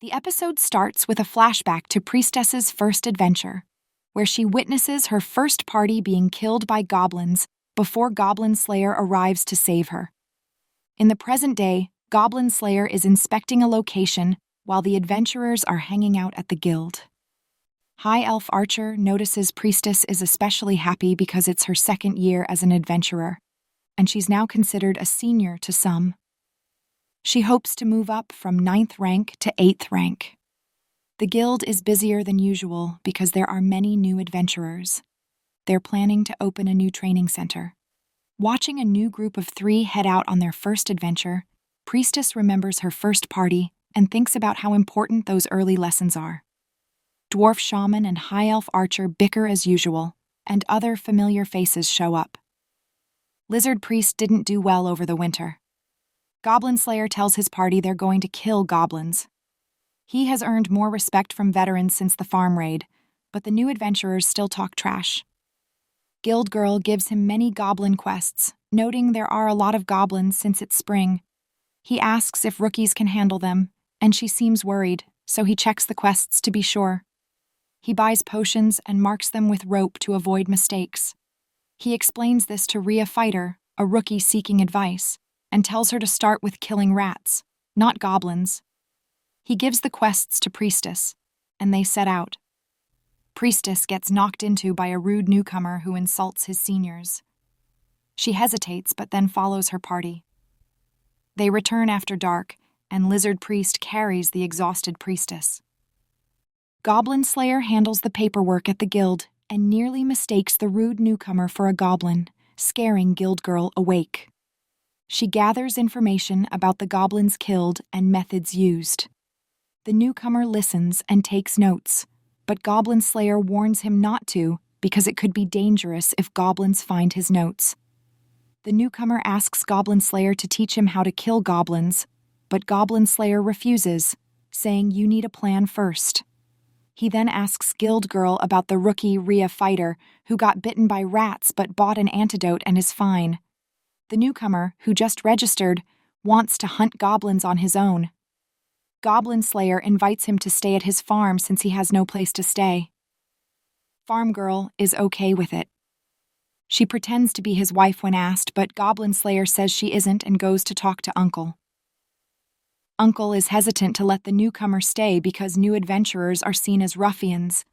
The episode starts with a flashback to Priestess's first adventure, where she witnesses her first party being killed by goblins before Goblin Slayer arrives to save her. In the present day, Goblin Slayer is inspecting a location while the adventurers are hanging out at the guild. High Elf Archer notices Priestess is especially happy because it's her second year as an adventurer, and she's now considered a senior to some. She hopes to move up from 9th rank to 8th rank. The guild is busier than usual because there are many new adventurers. They're planning to open a new training center. Watching a new group of 3 head out on their first adventure, Priestess remembers her first party and thinks about how important those early lessons are. Dwarf Shaman and High Elf Archer bicker as usual, and other familiar faces show up. Lizard Priest didn't do well over the winter. Goblin Slayer tells his party they're going to kill goblins. He has earned more respect from veterans since the farm raid, but the new adventurers still talk trash. Guild Girl gives him many goblin quests, noting there are a lot of goblins since it's spring. He asks if rookies can handle them, and she seems worried, so he checks the quests to be sure. He buys potions and marks them with rope to avoid mistakes. He explains this to Rhea Fighter, a rookie seeking advice, and tells her to start with killing rats, not goblins. He gives the quests to Priestess, and they set out. Priestess gets knocked into by a rude newcomer who insults his seniors. She hesitates but then follows her party. They return after dark, and Lizard Priest carries the exhausted Priestess. Goblin Slayer handles the paperwork at the guild and nearly mistakes the rude newcomer for a goblin, scaring Guild Girl awake. She gathers information about the goblins killed and methods used. The newcomer listens and takes notes, but Goblin Slayer warns him not to because it could be dangerous if goblins find his notes. The newcomer asks Goblin Slayer to teach him how to kill goblins, but Goblin Slayer refuses, saying you need a plan first. He then asks Guild Girl about the rookie Rhea Fighter, who got bitten by rats but bought an antidote and is fine. The newcomer, who just registered, wants to hunt goblins on his own. Goblin Slayer invites him to stay at his farm since he has no place to stay. Farm Girl is okay with it. She pretends to be his wife when asked, but Goblin Slayer says she isn't and goes to talk to Uncle. Uncle is hesitant to let the newcomer stay because new adventurers are seen as ruffians.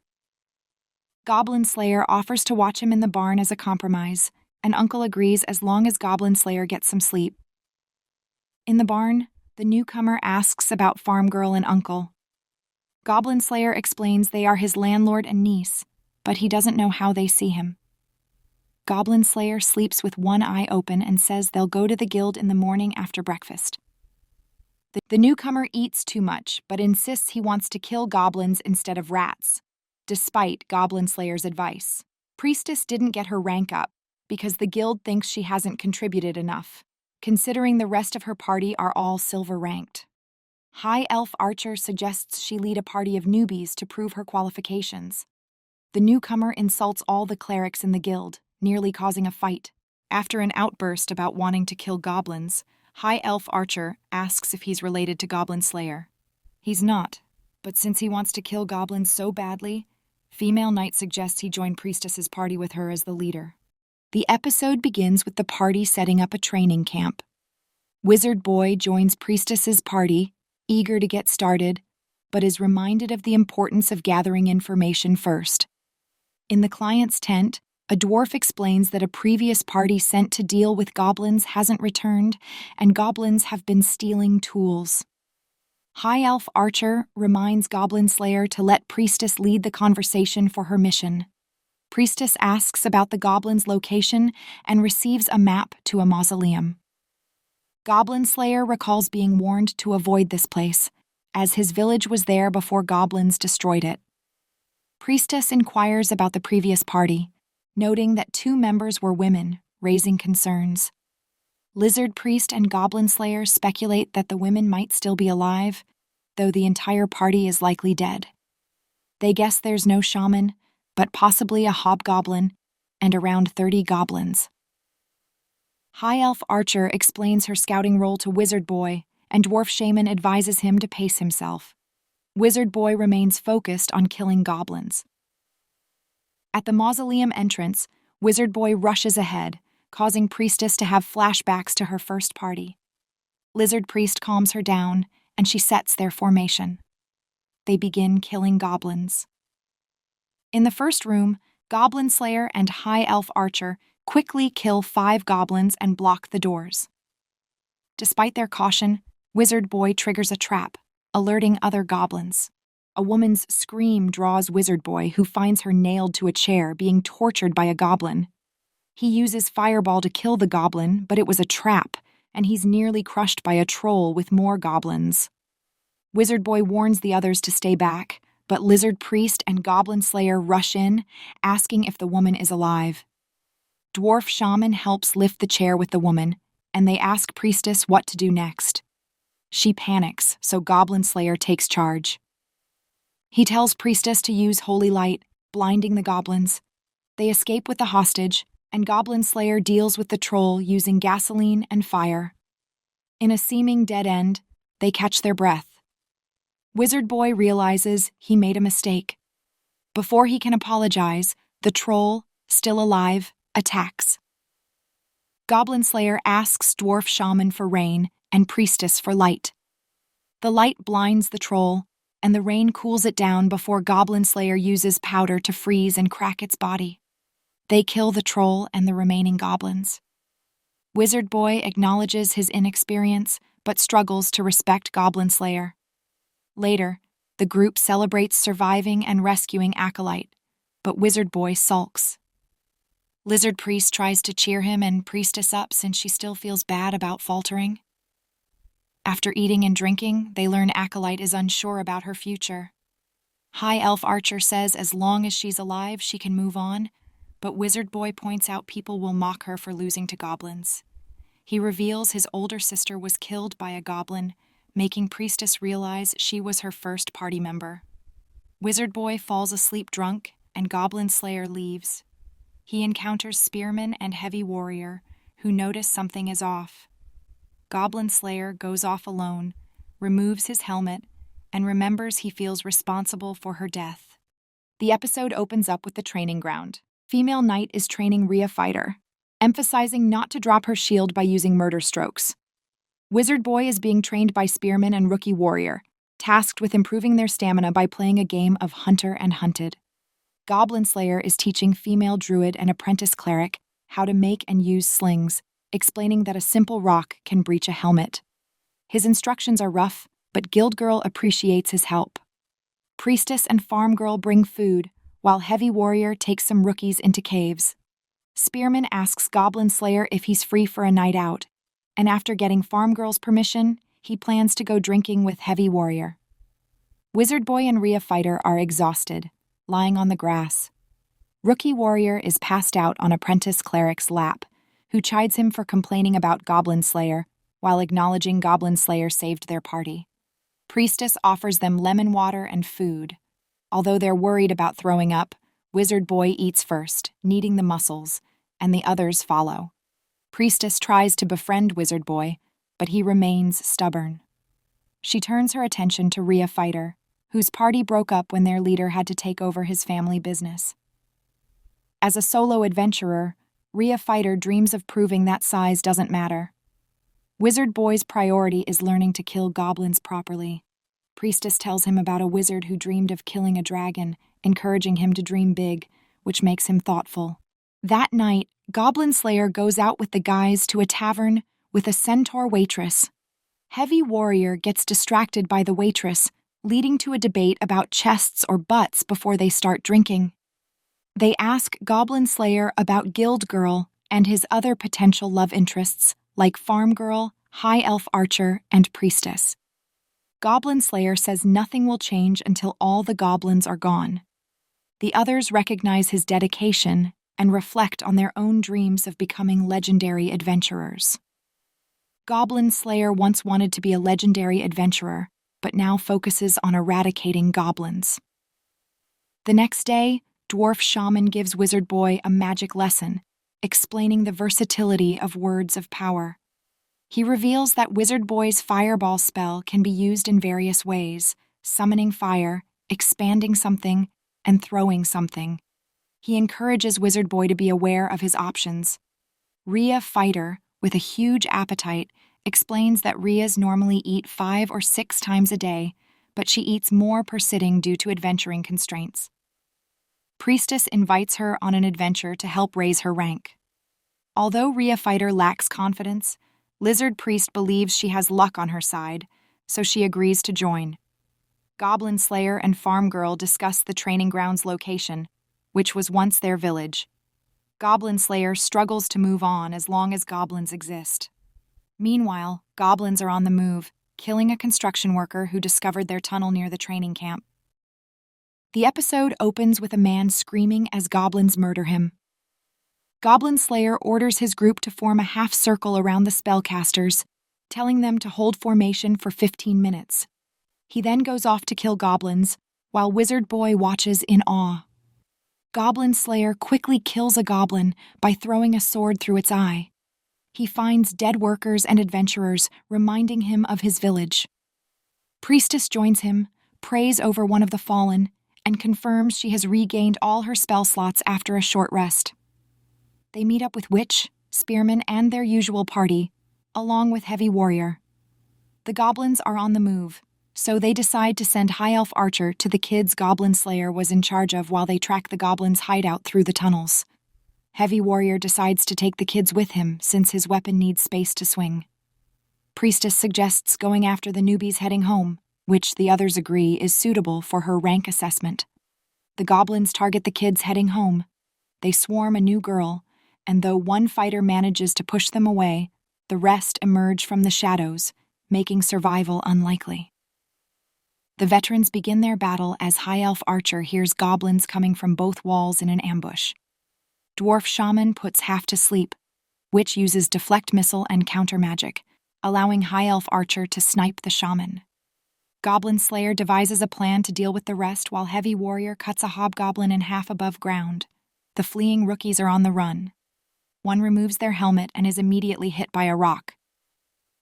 Goblin Slayer offers to watch him in the barn as a compromise, and Uncle agrees as long as Goblin Slayer gets some sleep. In the barn, the newcomer asks about Farm Girl and Uncle. Goblin Slayer explains they are his landlord and niece, but he doesn't know how they see him. Goblin Slayer sleeps with one eye open and says they'll go to the guild in the morning after breakfast. The newcomer eats too much, but insists he wants to kill goblins instead of rats, despite Goblin Slayer's advice. Priestess didn't get her rank up because the guild thinks she hasn't contributed enough, considering the rest of her party are all silver ranked. High Elf Archer suggests she lead a party of newbies to prove her qualifications. The newcomer insults all the clerics in the guild, nearly causing a fight. After an outburst about wanting to kill goblins, High Elf Archer asks if he's related to Goblin Slayer. He's not, but since he wants to kill goblins so badly, Female Knight suggests he join Priestess's party with her as the leader. The episode begins with the party setting up a training camp. Wizard Boy joins Priestess's party, eager to get started, but is reminded of the importance of gathering information first. In the client's tent, a dwarf explains that a previous party sent to deal with goblins hasn't returned, and goblins have been stealing tools. High Elf Archer reminds Goblin Slayer to let Priestess lead the conversation for her mission. Priestess asks about the goblins' location and receives a map to a mausoleum. Goblin Slayer recalls being warned to avoid this place, as his village was there before goblins destroyed it. Priestess inquires about the previous party, noting that 2 members were women, raising concerns. Lizard Priest and Goblin Slayer speculate that the women might still be alive, though the entire party is likely dead. They guess there's no shaman, but possibly a hobgoblin, and around 30 goblins. High Elf Archer explains her scouting role to Wizard Boy, and Dwarf Shaman advises him to pace himself. Wizard Boy remains focused on killing goblins. At the mausoleum entrance, Wizard Boy rushes ahead, causing Priestess to have flashbacks to her first party. Lizard Priest calms her down, and she sets their formation. They begin killing goblins. In the first room, Goblin Slayer and High Elf Archer quickly kill 5 goblins and block the doors. Despite their caution, Wizard Boy triggers a trap, alerting other goblins. A woman's scream draws Wizard Boy, who finds her nailed to a chair, being tortured by a goblin. He uses Fireball to kill the goblin, but it was a trap, and he's nearly crushed by a troll with more goblins. Wizard Boy warns the others to stay back, but Lizard Priest and Goblin Slayer rush in, asking if the woman is alive. Dwarf Shaman helps lift the chair with the woman, and they ask Priestess what to do next. She panics, so Goblin Slayer takes charge. He tells Priestess to use Holy Light, blinding the goblins. They escape with the hostage, and Goblin Slayer deals with the troll using gasoline and fire. In a seeming dead end, they catch their breath. Wizard Boy realizes he made a mistake. Before he can apologize, the troll, still alive, attacks. Goblin Slayer asks Dwarf Shaman for rain and Priestess for light. The light blinds the troll, and the rain cools it down before Goblin Slayer uses powder to freeze and crack its body. They kill the troll and the remaining goblins. Wizard Boy acknowledges his inexperience, but struggles to respect Goblin Slayer. Later, the group celebrates surviving and rescuing Acolyte, but Wizard Boy sulks. Lizard Priest tries to cheer him and Priestess up since she still feels bad about faltering. After eating and drinking, they learn Acolyte is unsure about her future. High Elf Archer says as long as she's alive, she can move on, but Wizard Boy points out people will mock her for losing to goblins. He reveals his older sister was killed by a goblin, making Priestess realize she was her first party member. Wizard Boy falls asleep drunk, and Goblin Slayer leaves. He encounters Spearman and Heavy Warrior, who notice something is off. Goblin Slayer goes off alone, removes his helmet, and remembers he feels responsible for her death. The episode opens up with the training ground. Female Knight is training Rhea Fighter, emphasizing not to drop her shield by using murder strokes. Wizard Boy is being trained by Spearman and Rookie Warrior, tasked with improving their stamina by playing a game of Hunter and Hunted. Goblin Slayer is teaching female Druid and Apprentice Cleric how to make and use slings, explaining that a simple rock can breach a helmet. His instructions are rough, but Guild Girl appreciates his help. Priestess and Farm Girl bring food, while Heavy Warrior takes some rookies into caves. Spearman asks Goblin Slayer if he's free for a night out, and after getting Farm Girl's permission, he plans to go drinking with Heavy Warrior. Wizard Boy and Rhea Fighter are exhausted, lying on the grass. Rookie Warrior is passed out on Apprentice Cleric's lap, who chides him for complaining about Goblin Slayer, while acknowledging Goblin Slayer saved their party. Priestess offers them lemon water and food. Although they're worried about throwing up, Wizard Boy eats first, needing the muscles, and the others follow. Priestess tries to befriend Wizard Boy, but he remains stubborn. She turns her attention to Rhea Fighter, whose party broke up when their leader had to take over his family business. As a solo adventurer, Rhea Fighter dreams of proving that size doesn't matter. Wizard Boy's priority is learning to kill goblins properly. Priestess tells him about a wizard who dreamed of killing a dragon, encouraging him to dream big, which makes him thoughtful. That night, Goblin Slayer goes out with the guys to a tavern with a centaur waitress. Heavy Warrior gets distracted by the waitress, leading to a debate about chests or butts before they start drinking. They ask Goblin Slayer about Guild Girl and his other potential love interests, like Farm Girl, High Elf Archer, and Priestess. Goblin Slayer says nothing will change until all the goblins are gone. The others recognize his dedication and reflect on their own dreams of becoming legendary adventurers. Goblin Slayer once wanted to be a legendary adventurer, but now focuses on eradicating goblins. The next day, Dwarf Shaman gives Wizard Boy a magic lesson, explaining the versatility of words of power. He reveals that Wizard Boy's Fireball spell can be used in various ways, summoning fire, expanding something, and throwing something. He encourages Wizard Boy to be aware of his options. Rhea Fighter, with a huge appetite, explains that Rheas normally eat 5 or 6 times a day, but she eats more per sitting due to adventuring constraints. Priestess invites her on an adventure to help raise her rank. Although Rhea Fighter lacks confidence, Lizard Priest believes she has luck on her side, so she agrees to join. Goblin Slayer and Farm Girl discuss the training ground's location, which was once their village. Goblin Slayer struggles to move on as long as goblins exist. Meanwhile, goblins are on the move, killing a construction worker who discovered their tunnel near the training camp. The episode opens with a man screaming as goblins murder him. Goblin Slayer orders his group to form a half-circle around the spellcasters, telling them to hold formation for 15 minutes. He then goes off to kill goblins, while Wizard Boy watches in awe. Goblin Slayer quickly kills a goblin by throwing a sword through its eye. He finds dead workers and adventurers, reminding him of his village. Priestess joins him, prays over one of the fallen, and confirms she has regained all her spell slots after a short rest. They meet up with Witch, Spearman, and their usual party, along with Heavy Warrior. The goblins are on the move, so they decide to send High Elf Archer to the kids Goblin Slayer was in charge of while they track the goblins' hideout through the tunnels. Heavy Warrior decides to take the kids with him since his weapon needs space to swing. Priestess suggests going after the newbies heading home, which the others agree is suitable for her rank assessment. The goblins target the kids heading home. They swarm a new girl, and though one fighter manages to push them away, the rest emerge from the shadows, making survival unlikely. The veterans begin their battle as High Elf Archer hears goblins coming from both walls in an ambush. Dwarf Shaman puts half to sleep, Witch uses deflect missile and counter magic, allowing High Elf Archer to snipe the shaman. Goblin Slayer devises a plan to deal with the rest while Heavy Warrior cuts a hobgoblin in half above ground. The fleeing rookies are on the run. One removes their helmet and is immediately hit by a rock.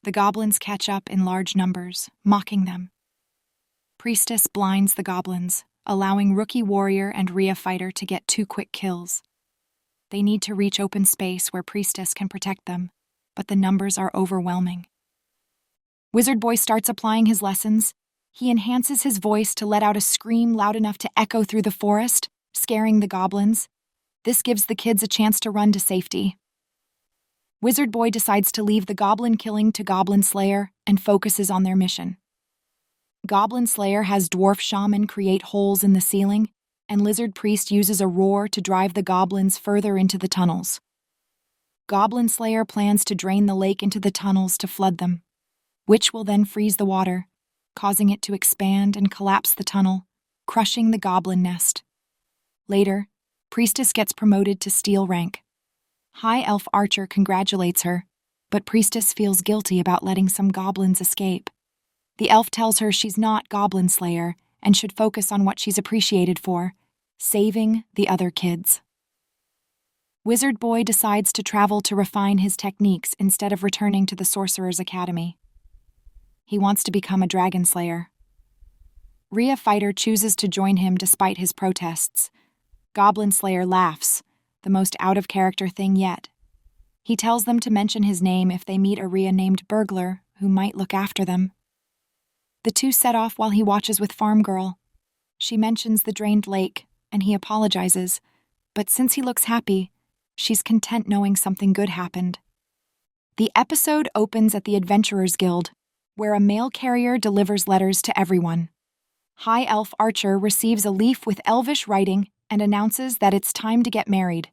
The goblins catch up in large numbers, mocking them. Priestess blinds the goblins, allowing Rookie Warrior and Rhea Fighter to get 2 quick kills. They need to reach open space where Priestess can protect them, but the numbers are overwhelming. Wizard Boy starts applying his lessons. He enhances his voice to let out a scream loud enough to echo through the forest, scaring the goblins. This gives the kids a chance to run to safety. Wizard Boy decides to leave the goblin killing to Goblin Slayer and focuses on their mission. Goblin Slayer has Dwarf Shaman create holes in the ceiling, and Lizard Priest uses a roar to drive the goblins further into the tunnels. Goblin Slayer plans to drain the lake into the tunnels to flood them. Witch will then freeze the water, causing it to expand and collapse the tunnel, crushing the goblin nest. Later, Priestess gets promoted to Steel rank. High Elf Archer congratulates her, but Priestess feels guilty about letting some goblins escape. The elf tells her she's not Goblin Slayer and should focus on what she's appreciated for, saving the other kids. Wizard Boy decides to travel to refine his techniques instead of returning to the Sorcerer's Academy. He wants to become a Dragon Slayer. Rhea Fighter chooses to join him despite his protests. Goblin Slayer laughs, the most out-of-character thing yet. He tells them to mention his name if they meet a Rhea named Burglar, who might look after them. The two set off while he watches with Farm Girl. She mentions the drained lake, and he apologizes, but since he looks happy, she's content knowing something good happened. The episode opens at the Adventurers Guild, where a mail carrier delivers letters to everyone. High Elf Archer receives a leaf with Elvish writing and announces that it's time to get married.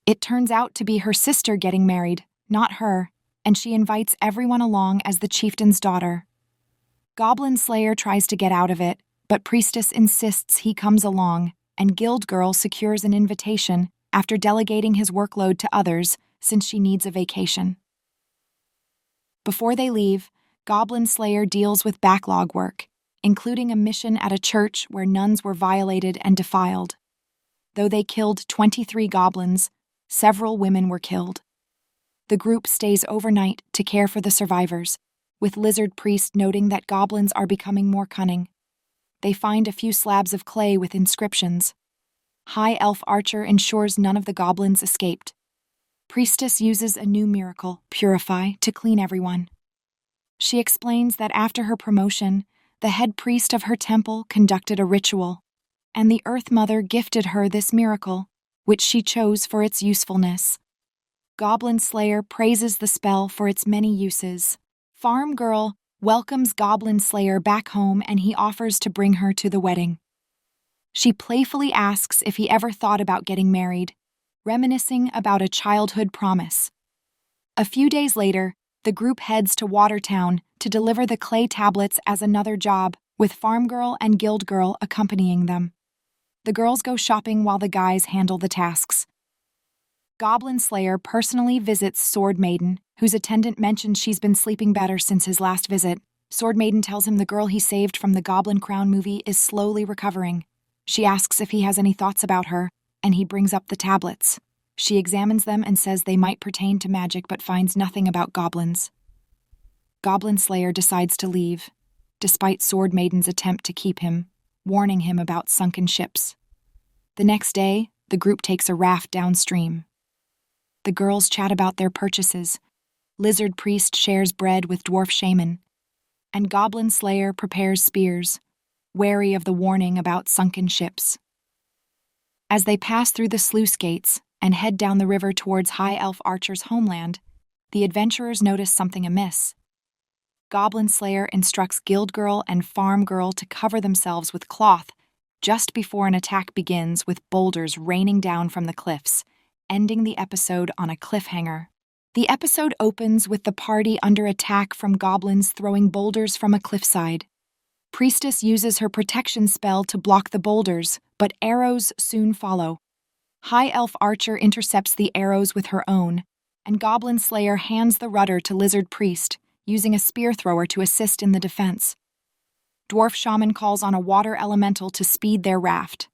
It turns out to be her sister getting married, not her, and she invites everyone along as the chieftain's daughter. Goblin Slayer tries to get out of it, but Priestess insists he comes along, and Guild Girl secures an invitation after delegating his workload to others since she needs a vacation. Before they leave, Goblin Slayer deals with backlog work, including a mission at a church where nuns were violated and defiled. Though they killed 23 goblins, several women were killed. The group stays overnight to care for the survivors, with Lizard Priest noting that goblins are becoming more cunning. they find a few slabs of clay with inscriptions. High Elf Archer ensures none of the goblins escaped. Priestess uses a new miracle, Purify, to clean everyone. She explains that after her promotion, the head priest of her temple conducted a ritual, and the Earth Mother gifted her this miracle, which she chose for its usefulness. Goblin Slayer praises the spell for its many uses. Farm Girl welcomes Goblin Slayer back home and he offers to bring her to the wedding. She playfully asks if he ever thought about getting married, reminiscing about a childhood promise. A few days later, the group heads to Watertown to deliver the clay tablets as another job, with Farm Girl and Guild Girl accompanying them. The girls go shopping while the guys handle the tasks. Goblin Slayer personally visits Sword Maiden, whose attendant mentions she's been sleeping better since his last visit. Sword Maiden tells him the girl he saved from the Goblin Crown movie is slowly recovering. She asks if he has any thoughts about her, and he brings up the tablets. She examines them and says they might pertain to magic but finds nothing about goblins. Goblin Slayer decides to leave, despite Sword Maiden's attempt to keep him, warning him about sunken ships. The next day, the group takes a raft downstream. The girls chat about their purchases. Lizard Priest shares bread with Dwarf Shaman, and Goblin Slayer prepares spears, wary of the warning about sunken ships. As they pass through the sluice gates and head down the river towards High Elf Archer's homeland, the adventurers notice something amiss. Goblin Slayer instructs Guild Girl and Farm Girl to cover themselves with cloth just before an attack begins, with boulders raining down from the cliffs, ending the episode on a cliffhanger. The episode opens with the party under attack from goblins throwing boulders from a cliffside. Priestess uses her protection spell to block the boulders, but arrows soon follow. High Elf Archer intercepts the arrows with her own, and Goblin Slayer hands the rudder to Lizard Priest, using a spear thrower to assist in the defense. Dwarf Shaman calls on a water elemental to speed their raft.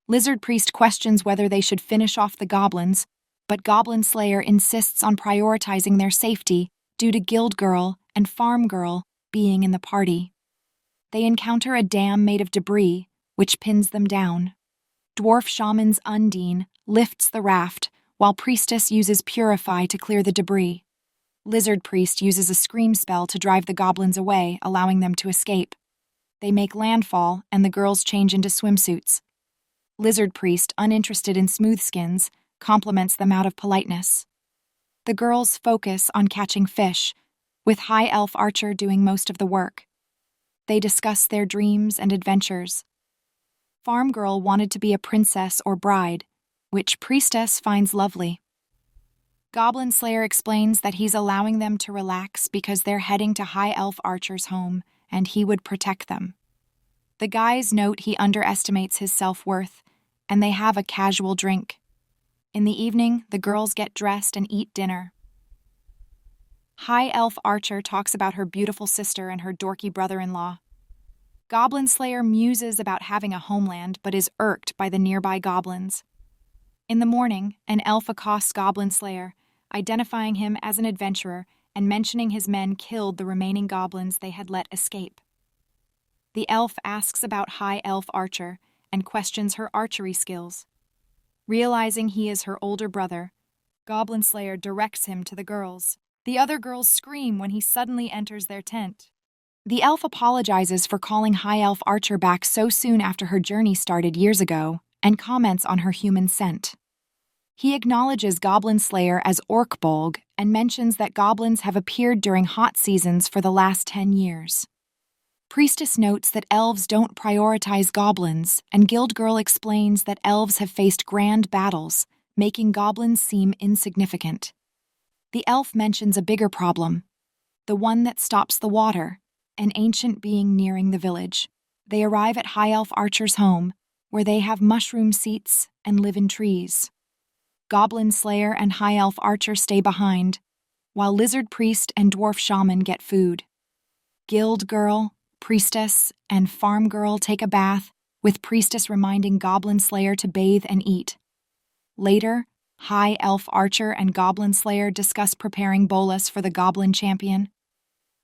Lizard Priest questions whether they should finish off the goblins, but Goblin Slayer insists on prioritizing their safety due to Guild Girl and Farm Girl being in the party. They encounter a dam made of debris, which pins them down. Dwarf Shaman's Undine lifts the raft, while Priestess uses Purify to clear the debris. Lizard Priest uses a scream spell to drive the goblins away, allowing them to escape. They make landfall, and the girls change into swimsuits. Lizard Priest, uninterested in smooth skins, compliments them out of politeness. The girls focus on catching fish, with High Elf Archer doing most of the work. They discuss their dreams and adventures. Farm Girl wanted to be a princess or bride, which Priestess finds lovely. Goblin Slayer explains that he's allowing them to relax because they're heading to High Elf Archer's home, and he would protect them. The guys note he underestimates his self-worth, and they have a casual drink. In the evening, the girls get dressed and eat dinner. High Elf Archer talks about her beautiful sister and her dorky brother-in-law. Goblin Slayer muses about having a homeland but is irked by the nearby goblins. In the morning, an elf accosts Goblin Slayer, identifying him as an adventurer and mentioning his men killed the remaining goblins they had let escape. The elf asks about High Elf Archer and questions her archery skills. Realizing he is her older brother, Goblin Slayer directs him to the girls. The other girls scream when he suddenly enters their tent. The elf apologizes for calling High Elf Archer back so soon after her journey started years ago and comments on her human scent. He acknowledges Goblin Slayer as Orkbolg and mentions that goblins have appeared during hot seasons for the last 10 years. Priestess notes that elves don't prioritize goblins, and Guild Girl explains that elves have faced grand battles, making goblins seem insignificant. The elf mentions a bigger problem, the one that stops the water, an ancient being nearing the village. They arrive at High Elf Archer's home, where they have mushroom seats and live in trees. Goblin Slayer and High Elf Archer stay behind, while Lizard Priest and Dwarf Shaman get food. Guild Girl, Priestess, and Farm Girl take a bath, with Priestess reminding Goblin Slayer to bathe and eat. Later, High Elf Archer and Goblin Slayer discuss preparing bolus for the Goblin Champion.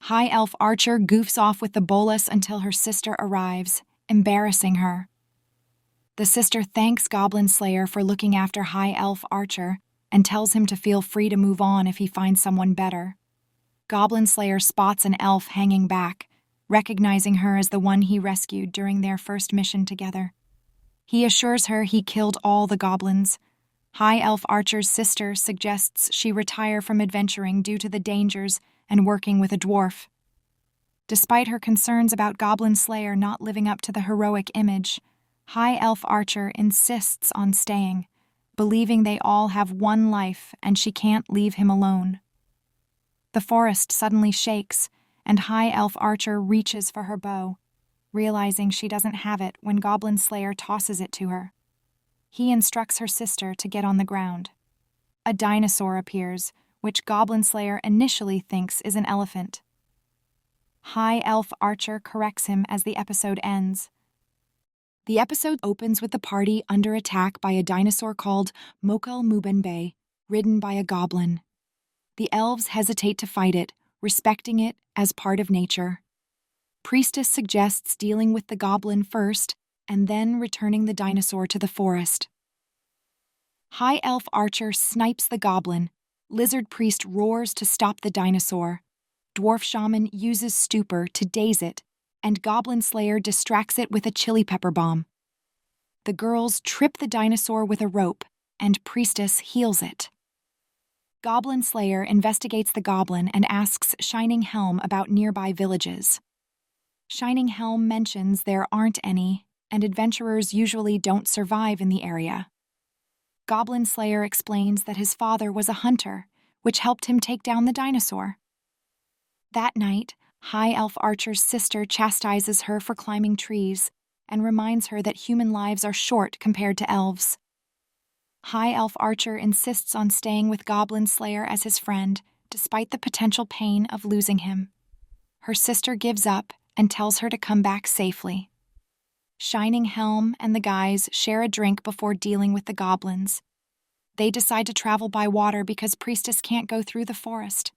High Elf Archer goofs off with the bolus until her sister arrives, embarrassing her. The sister thanks Goblin Slayer for looking after High Elf Archer and tells him to feel free to move on if he finds someone better. Goblin Slayer spots an elf hanging back, recognizing her as the one he rescued during their first mission together. He assures her he killed all the goblins. High Elf Archer's sister suggests she retire from adventuring due to the dangers and working with a dwarf. Despite her concerns about Goblin Slayer not living up to the heroic image, High Elf Archer insists on staying, believing they all have one life and she can't leave him alone. The forest suddenly shakes, and High Elf Archer reaches for her bow, realizing she doesn't have it when Goblin Slayer tosses it to her. He instructs her sister to get on the ground. A dinosaur appears, which Goblin Slayer initially thinks is an elephant. High Elf Archer corrects him as the episode ends. The episode opens with the party under attack by a dinosaur called Mokal Mubenbey, ridden by a goblin. The elves hesitate to fight it, respecting it as part of nature. Priestess suggests dealing with the goblin first, and then returning the dinosaur to the forest. High Elf Archer snipes the goblin. Lizard Priest roars to stop the dinosaur. Dwarf Shaman uses stupor to daze it, and Goblin Slayer distracts it with a chili pepper bomb. The girls trip the dinosaur with a rope, and Priestess heals it. Goblin Slayer investigates the goblin and asks Shining Helm about nearby villages. Shining Helm mentions there aren't any, and adventurers usually don't survive in the area. Goblin Slayer explains that his father was a hunter, which helped him take down the dinosaur. That night, High Elf Archer's sister chastises her for climbing trees and reminds her that human lives are short compared to elves. High Elf Archer insists on staying with Goblin Slayer as his friend, despite the potential pain of losing him. Her sister gives up and tells her to come back safely. Shining Helm and the guys share a drink before dealing with the goblins. They decide to travel by water because Priestess can't go through the forest.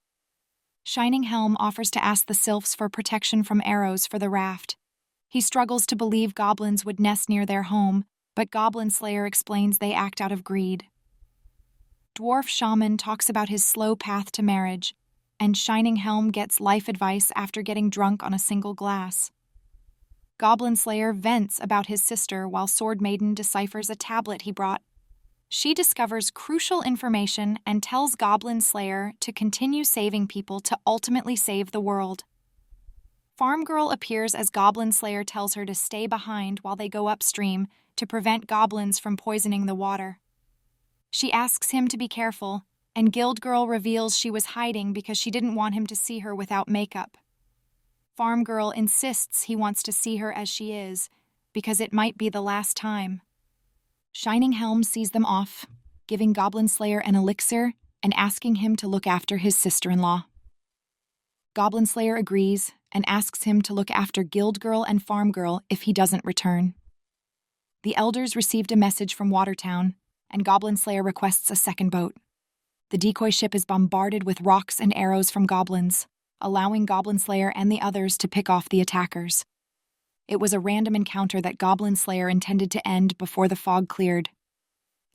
Shining Helm offers to ask the sylphs for protection from arrows for the raft. He struggles to believe goblins would nest near their home, but Goblin Slayer explains they act out of greed. Dwarf Shaman talks about his slow path to marriage, and Shining Helm gets life advice after getting drunk on a single glass. Goblin Slayer vents about his sister while Sword Maiden deciphers a tablet he brought. She discovers crucial information and tells Goblin Slayer to continue saving people to ultimately save the world. Farm Girl appears as Goblin Slayer tells her to stay behind while they go upstream to prevent goblins from poisoning the water. She asks him to be careful, and Guild Girl reveals she was hiding because she didn't want him to see her without makeup. Farm Girl insists he wants to see her as she is, because it might be the last time. Shining Helm sees them off, giving Goblin Slayer an elixir and asking him to look after his sister-in-law. Goblin Slayer agrees and asks him to look after Guild Girl and Farm Girl if he doesn't return. The elders received a message from Watertown, and Goblin Slayer requests a second boat. The decoy ship is bombarded with rocks and arrows from goblins, allowing Goblin Slayer and the others to pick off the attackers. It was a random encounter that Goblin Slayer intended to end before the fog cleared.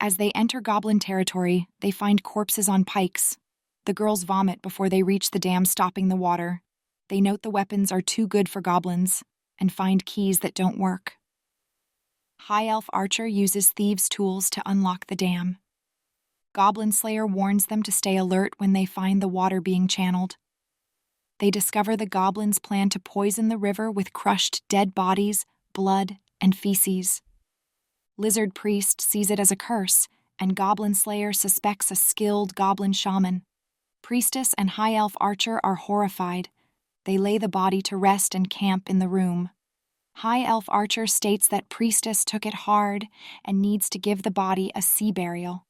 As they enter goblin territory, they find corpses on pikes. The girls vomit before they reach the dam stopping the water. They note the weapons are too good for goblins and find keys that don't work. High Elf Archer uses thieves' tools to unlock the dam. Goblin Slayer warns them to stay alert when they find the water being channeled. They discover the goblins plan to poison the river with crushed dead bodies, blood, and feces. Lizard Priest sees it as a curse, and Goblin Slayer suspects a skilled goblin shaman. Priestess and High Elf Archer are horrified. They lay the body to rest and camp in the room. High Elf Archer states that Priestess took it hard and needs to give the body a sea burial.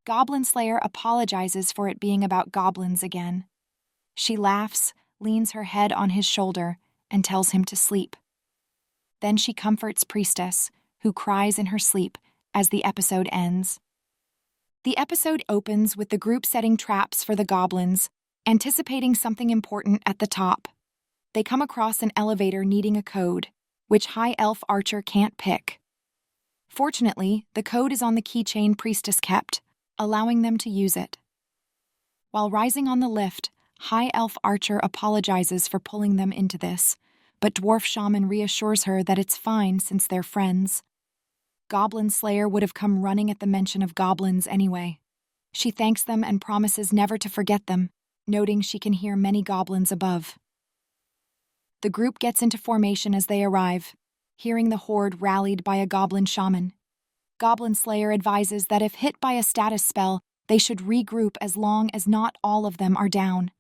Goblin Slayer apologizes for it being about goblins again. She laughs, leans her head on his shoulder, and tells him to sleep. Then she comforts Priestess, who cries in her sleep as the episode ends. The episode opens with the group setting traps for the goblins, anticipating something important at the top. They come across an elevator needing a code, which High Elf Archer can't pick. Fortunately, the code is on the keychain Priestess kept, allowing them to use it. While rising on the lift, High Elf Archer apologizes for pulling them into this, but Dwarf Shaman reassures her that it's fine since they're friends. Goblin Slayer would have come running at the mention of goblins anyway. She thanks them and promises never to forget them, noting she can hear many goblins above. The group gets into formation as they arrive, hearing the horde rallied by a goblin shaman. Goblin Slayer advises that if hit by a status spell, they should regroup as long as not all of them are down.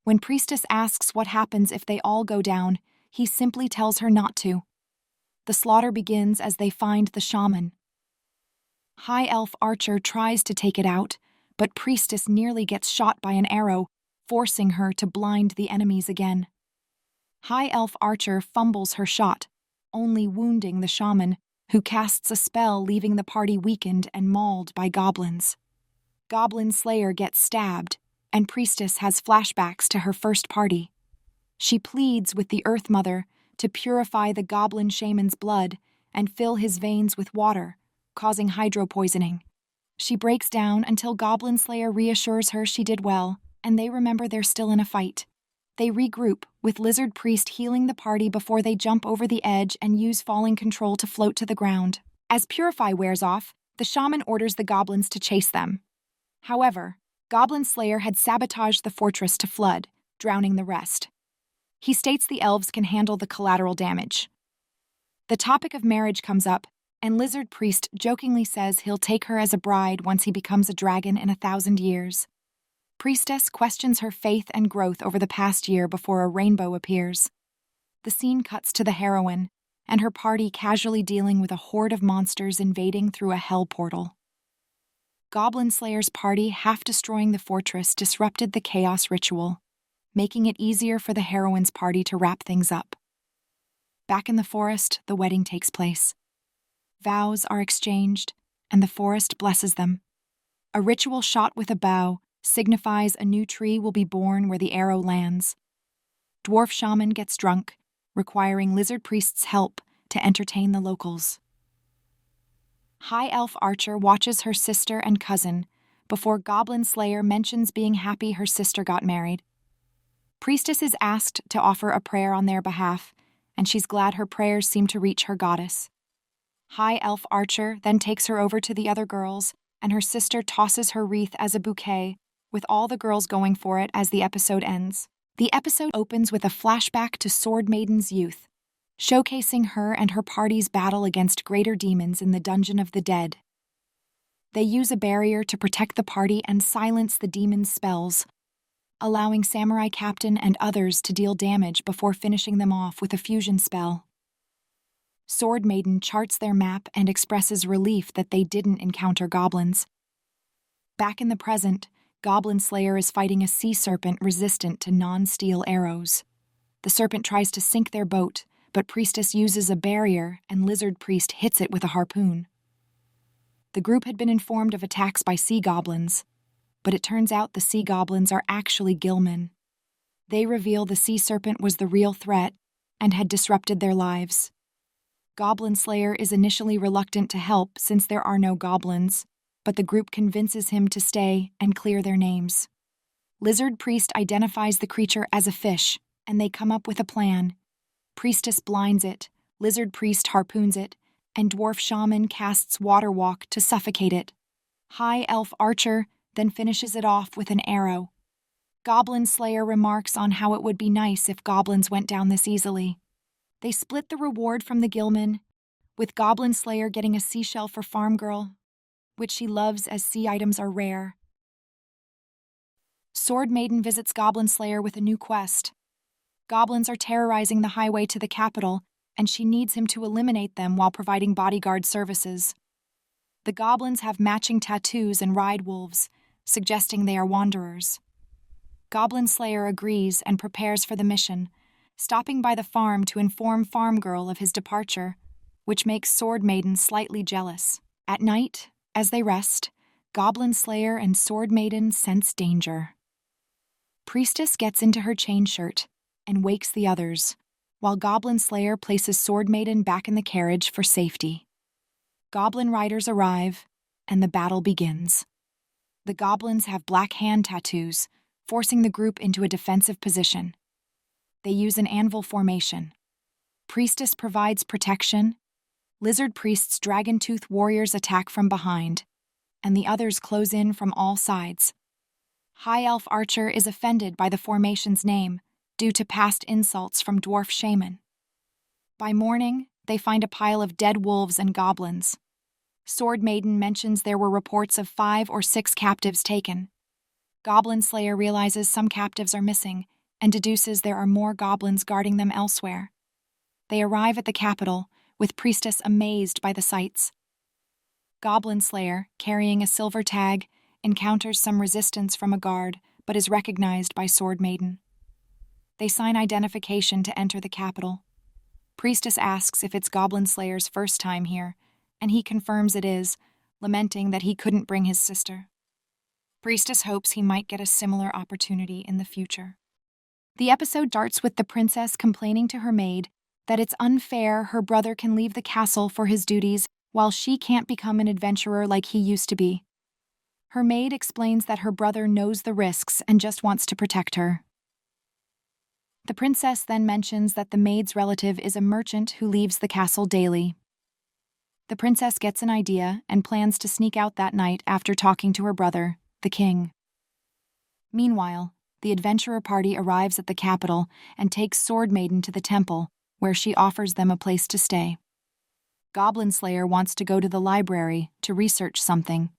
When Priestess asks what happens if they all go down, he simply tells her not to. The slaughter begins as they find the shaman. High Elf Archer tries to take it out, but Priestess nearly gets shot by an arrow, forcing her to blind the enemies again. High Elf Archer fumbles her shot, only wounding the shaman, who casts a spell leaving the party weakened and mauled by goblins. Goblin Slayer gets stabbed, and Priestess has flashbacks to her first party. She pleads with the Earth Mother to purify the goblin shaman's blood and fill his veins with water, causing hydropoisoning. She breaks down until Goblin Slayer reassures her she did well, and they remember they're still in a fight. They regroup, with Lizard Priest healing the party before they jump over the edge and use falling control to float to the ground. As Purify wears off, the shaman orders the goblins to chase them. However, Goblin Slayer had sabotaged the fortress to flood, drowning the rest. He states the elves can handle the collateral damage. The topic of marriage comes up, and Lizard Priest jokingly says he'll take her as a bride once he becomes a dragon in 1,000 years. Priestess questions her faith and growth over the past year before a rainbow appears. The scene cuts to the heroine, and her party casually dealing with a horde of monsters invading through a hell portal. Goblin Slayer's party half-destroying the fortress disrupted the chaos ritual, making it easier for the heroine's party to wrap things up. Back in the forest, the wedding takes place. Vows are exchanged, and the forest blesses them. A ritual shot with a bow signifies a new tree will be born where the arrow lands. Dwarf Shaman gets drunk, requiring Lizard Priest's help to entertain the locals. High Elf Archer watches her sister and cousin before Goblin Slayer mentions being happy her sister got married. Priestess is asked to offer a prayer on their behalf, and she's glad her prayers seem to reach her goddess. High Elf Archer then takes her over to the other girls, and her sister tosses her wreath as a bouquet, with all the girls going for it as the episode ends. The episode opens with a flashback to Sword Maiden's youth, showcasing her and her party's battle against greater demons in the Dungeon of the Dead. They use a barrier to protect the party and silence the demon's spells, allowing Samurai Captain and others to deal damage before finishing them off with a fusion spell. Sword Maiden charts their map and expresses relief that they didn't encounter goblins. Back in the present, Goblin Slayer is fighting a sea serpent resistant to non-steel arrows. The serpent tries to sink their boat, but Priestess uses a barrier and Lizard Priest hits it with a harpoon. The group had been informed of attacks by sea goblins, but it turns out the sea goblins are actually gillmen. They reveal the sea serpent was the real threat and had disrupted their lives. Goblin Slayer is initially reluctant to help since there are no goblins, but the group convinces him to stay and clear their names. Lizard Priest identifies the creature as a fish, and they come up with a plan. Priestess blinds it, Lizard Priest harpoons it, and Dwarf Shaman casts Water Walk to suffocate it. High Elf Archer then finishes it off with an arrow. Goblin Slayer remarks on how it would be nice if goblins went down this easily. They split the reward from the Gilman, with Goblin Slayer getting a seashell for Farm Girl, which she loves as sea items are rare. Sword Maiden visits Goblin Slayer with a new quest. Goblins are terrorizing the highway to the capital, and she needs him to eliminate them while providing bodyguard services. The goblins have matching tattoos and ride wolves, suggesting they are wanderers. Goblin Slayer agrees and prepares for the mission, stopping by the farm to inform Farm Girl of his departure, which makes Sword Maiden slightly jealous. At night, as they rest, Goblin Slayer and Sword Maiden sense danger. Priestess gets into her chain shirt and wakes the others, while Goblin Slayer places Sword Maiden back in the carriage for safety. Goblin riders arrive, and the battle begins. The goblins have black hand tattoos, forcing the group into a defensive position. They use an anvil formation. Priestess provides protection. Lizard Priest's dragon-tooth warriors attack from behind, and the others close in from all sides. High Elf Archer is offended by the formation's name due to past insults from Dwarf Shaman. By morning, they find a pile of dead wolves and goblins. Sword Maiden mentions there were reports of 5 or 6 captives taken. Goblin Slayer realizes some captives are missing and deduces there are more goblins guarding them elsewhere. They arrive at the capital, with Priestess amazed by the sights. Goblin Slayer, carrying a silver tag, encounters some resistance from a guard, but is recognized by Sword Maiden. They sign identification to enter the capital. Priestess asks if it's Goblin Slayer's first time here, and he confirms it is, lamenting that he couldn't bring his sister. Priestess hopes he might get a similar opportunity in the future. The episode starts with the princess complaining to her maid that it's unfair her brother can leave the castle for his duties while she can't become an adventurer like he used to be. Her maid explains that her brother knows the risks and just wants to protect her. The princess then mentions that the maid's relative is a merchant who leaves the castle daily. The princess gets an idea and plans to sneak out that night after talking to her brother, the king. Meanwhile, the adventurer party arrives at the capital and takes Sword Maiden to the temple, where she offers them a place to stay. Goblin Slayer wants to go to the library to research something,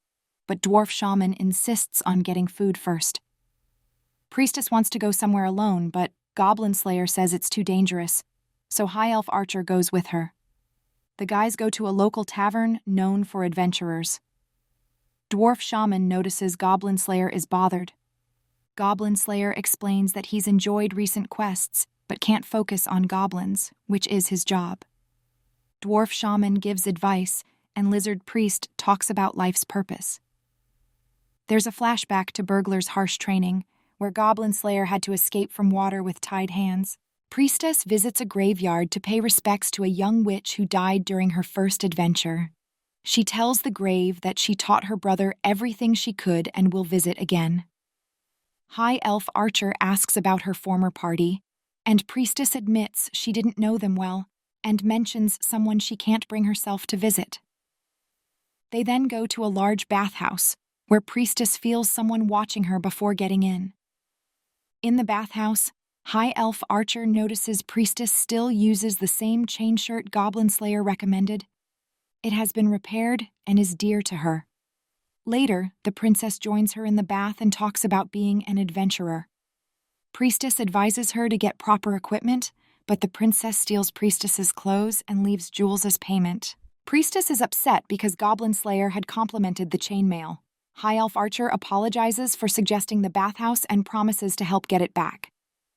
but Dwarf Shaman insists on getting food first. Priestess wants to go somewhere alone, but Goblin Slayer says it's too dangerous, so High Elf Archer goes with her. The guys go to a local tavern known for adventurers. Dwarf Shaman notices Goblin Slayer is bothered. Goblin Slayer explains that he's enjoyed recent quests, but can't focus on goblins, which is his job. Dwarf Shaman gives advice, and Lizard Priest talks about life's purpose. There's a flashback to Burglar's harsh training, where Goblin Slayer had to escape from water with tied hands. Priestess visits a graveyard to pay respects to a young witch who died during her first adventure. She tells the grave that she taught her brother everything she could and will visit again. High Elf Archer asks about her former party, and Priestess admits she didn't know them well and mentions someone she can't bring herself to visit. They then go to a large bathhouse, where Priestess feels someone watching her before getting in. In the bathhouse, High Elf Archer notices Priestess still uses the same chain shirt Goblin Slayer recommended. It has been repaired and is dear to her. Later, the princess joins her in the bath and talks about being an adventurer. Priestess advises her to get proper equipment, but the princess steals Priestess's clothes and leaves jewels as payment. Priestess is upset because Goblin Slayer had complimented the chainmail. High Elf Archer apologizes for suggesting the bathhouse and promises to help get it back.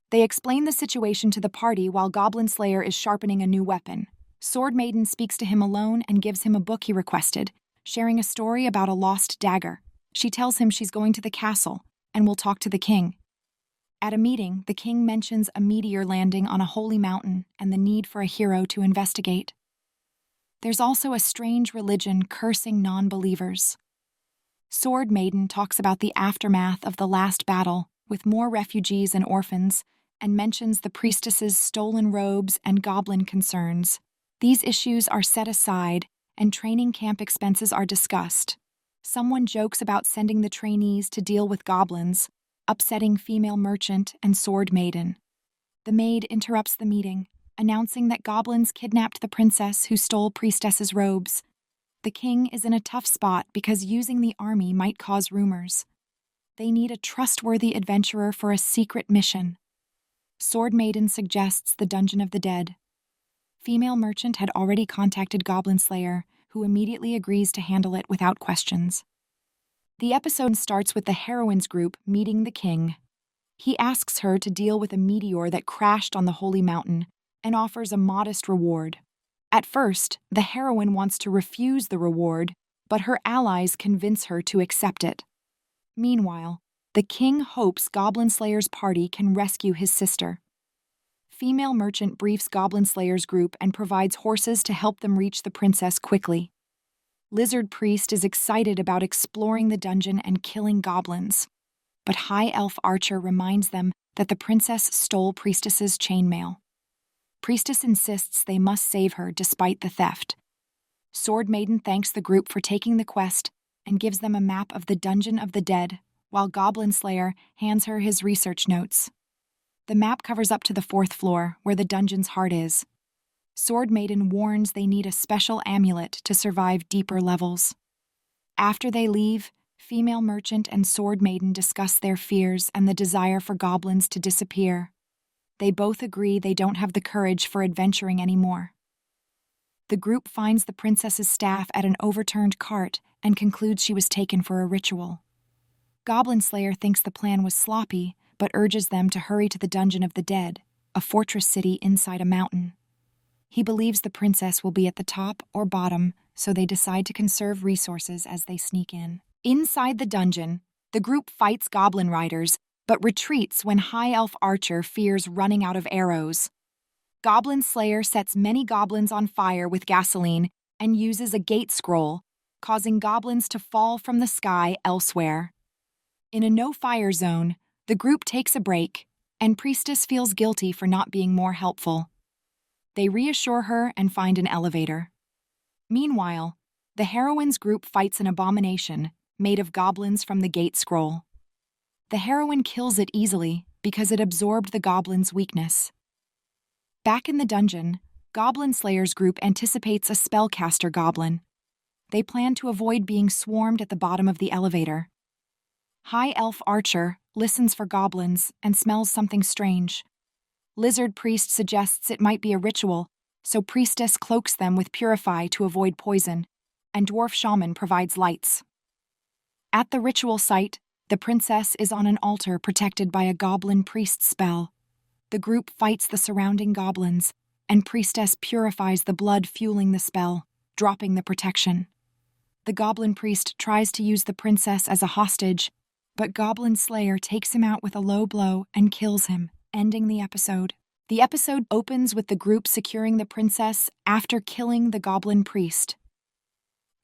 They explain the situation to the party while Goblin Slayer is sharpening a new weapon. Sword Maiden speaks to him alone and gives him a book he requested, sharing a story about a lost dagger. She tells him she's going to the castle and will talk to the king. At a meeting, the king mentions a meteor landing on a holy mountain and the need for a hero to investigate. There's also a strange religion cursing non-believers. Sword Maiden talks about the aftermath of the last battle, with more refugees and orphans, and mentions the priestess's stolen robes and goblin concerns. These issues are set aside, and training camp expenses are discussed. Someone jokes about sending the trainees to deal with goblins, upsetting female merchant and Sword Maiden. The maid interrupts the meeting, announcing that goblins kidnapped the princess who stole priestess's robes. The king is in a tough spot because using the army might cause rumors. They need a trustworthy adventurer for a secret mission. Sword Maiden suggests the Dungeon of the Dead. Female merchant had already contacted Goblin Slayer, who immediately agrees to handle it without questions. The episode starts with the heroine's group meeting the king. He asks her to deal with a meteor that crashed on the holy mountain and offers a modest reward. At first, the heroine wants to refuse the reward, but her allies convince her to accept it. Meanwhile, the king hopes Goblin Slayer's party can rescue his sister. female merchant briefs Goblin Slayer's group and provides horses to help them reach the princess quickly. Lizard Priest is excited about exploring the dungeon and killing goblins, but High Elf Archer reminds them that the princess stole Priestess's chainmail. Priestess insists they must save her despite the theft. Sword Maiden thanks the group for taking the quest and gives them a map of the Dungeon of the Dead, while Goblin Slayer hands her his research notes. The map covers up to the 4th floor, where the dungeon's heart is. Sword Maiden warns they need a special amulet to survive deeper levels. After they leave, female merchant and Sword Maiden discuss their fears and the desire for goblins to disappear. They both agree they don't have the courage for adventuring anymore. The group finds the princess's staff at an overturned cart and concludes she was taken for a ritual. Goblin Slayer thinks the plan was sloppy, but urges them to hurry to the Dungeon of the Dead, a fortress city inside a mountain. He believes the princess will be at the top or bottom, so they decide to conserve resources as they sneak in. Inside the dungeon, the group fights goblin riders, but retreats when High Elf Archer fears running out of arrows. Goblin Slayer sets many goblins on fire with gasoline and uses a gate scroll, causing goblins to fall from the sky elsewhere. In a no-fire zone, the group takes a break, and Priestess feels guilty for not being more helpful. They reassure her and find an elevator. Meanwhile, the heroine's group fights an abomination made of goblins from the gate scroll. The heroine kills it easily because it absorbed the goblin's weakness. Back in the dungeon, Goblin Slayer's group anticipates a spellcaster goblin. They plan to avoid being swarmed at the bottom of the elevator. High Elf Archer listens for goblins and smells something strange. Lizard Priest suggests it might be a ritual, so Priestess cloaks them with Purify to avoid poison, and Dwarf Shaman provides lights. At the ritual site, the princess is on an altar protected by a goblin priest spell. The group fights the surrounding goblins, and Priestess purifies the blood fueling the spell, dropping the protection. The goblin priest tries to use the princess as a hostage, but Goblin Slayer takes him out with a low blow and kills him, ending the episode. The episode opens with the group securing the princess after killing the goblin priest.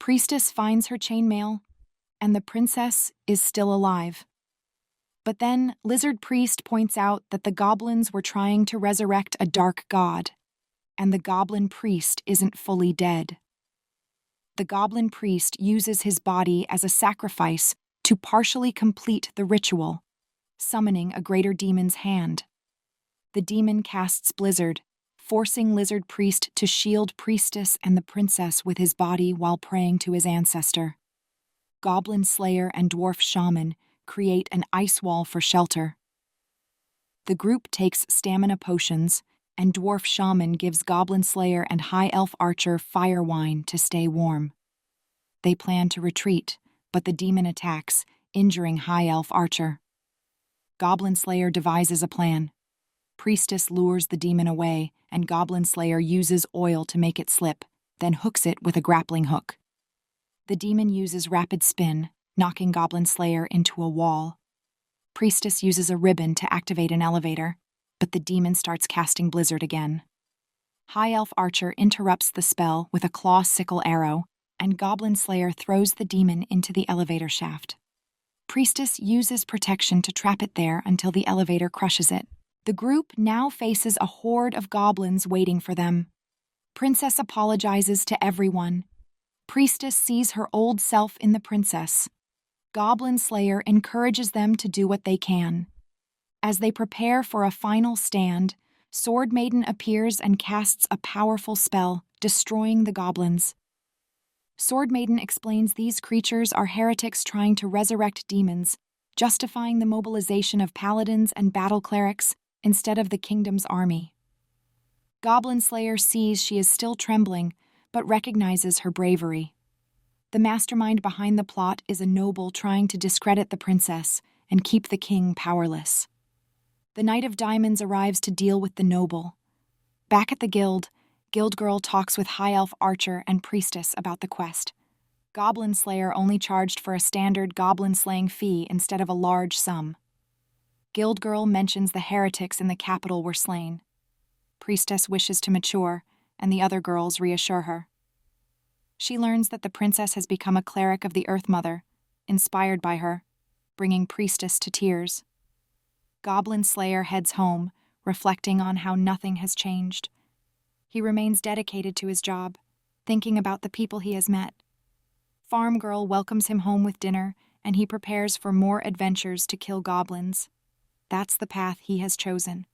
Priestess finds her chainmail, and the princess is still alive. But then Lizard Priest points out that the goblins were trying to resurrect a dark god, and the goblin priest isn't fully dead. The goblin priest uses his body as a sacrifice to partially complete the ritual, summoning a greater demon's hand. The demon casts Blizzard, forcing Lizard Priest to shield Priestess and the princess with his body while praying to his ancestor. Goblin Slayer and Dwarf Shaman create an ice wall for shelter. The group takes stamina potions, and Dwarf Shaman gives Goblin Slayer and High Elf Archer fire wine to stay warm. They plan to retreat, but the demon attacks, injuring High Elf Archer. Goblin Slayer devises a plan. Priestess lures the demon away, and Goblin Slayer uses oil to make it slip, then hooks it with a grappling hook. The demon uses rapid spin, knocking Goblin Slayer into a wall. Priestess uses a ribbon to activate an elevator, but the demon starts casting Blizzard again. High Elf Archer interrupts the spell with a claw sickle arrow, and Goblin Slayer throws the demon into the elevator shaft. Priestess uses protection to trap it there until the elevator crushes it. The group now faces a horde of goblins waiting for them. Princess apologizes to everyone. Priestess sees her old self in the princess. Goblin Slayer encourages them to do what they can. As they prepare for a final stand, Sword Maiden appears and casts a powerful spell, destroying the goblins. Sword Maiden explains these creatures are heretics trying to resurrect demons, justifying the mobilization of paladins and battle clerics instead of the kingdom's army. Goblin Slayer sees she is still trembling, but recognizes her bravery. The mastermind behind the plot is a noble trying to discredit the princess and keep the king powerless. The Knight of Diamonds arrives to deal with the noble. Back at the guild, Guild Girl talks with High Elf Archer and Priestess about the quest. Goblin Slayer only charged for a standard goblin slaying fee instead of a large sum. Guild Girl mentions the heretics in the capital were slain. Priestess wishes to mature, and the other girls reassure her. She learns that the princess has become a cleric of the Earth Mother, inspired by her, bringing Priestess to tears. Goblin Slayer heads home, reflecting on how nothing has changed. He remains dedicated to his job, thinking about the people he has met. Farm Girl welcomes him home with dinner, and he prepares for more adventures to kill goblins. That's the path he has chosen.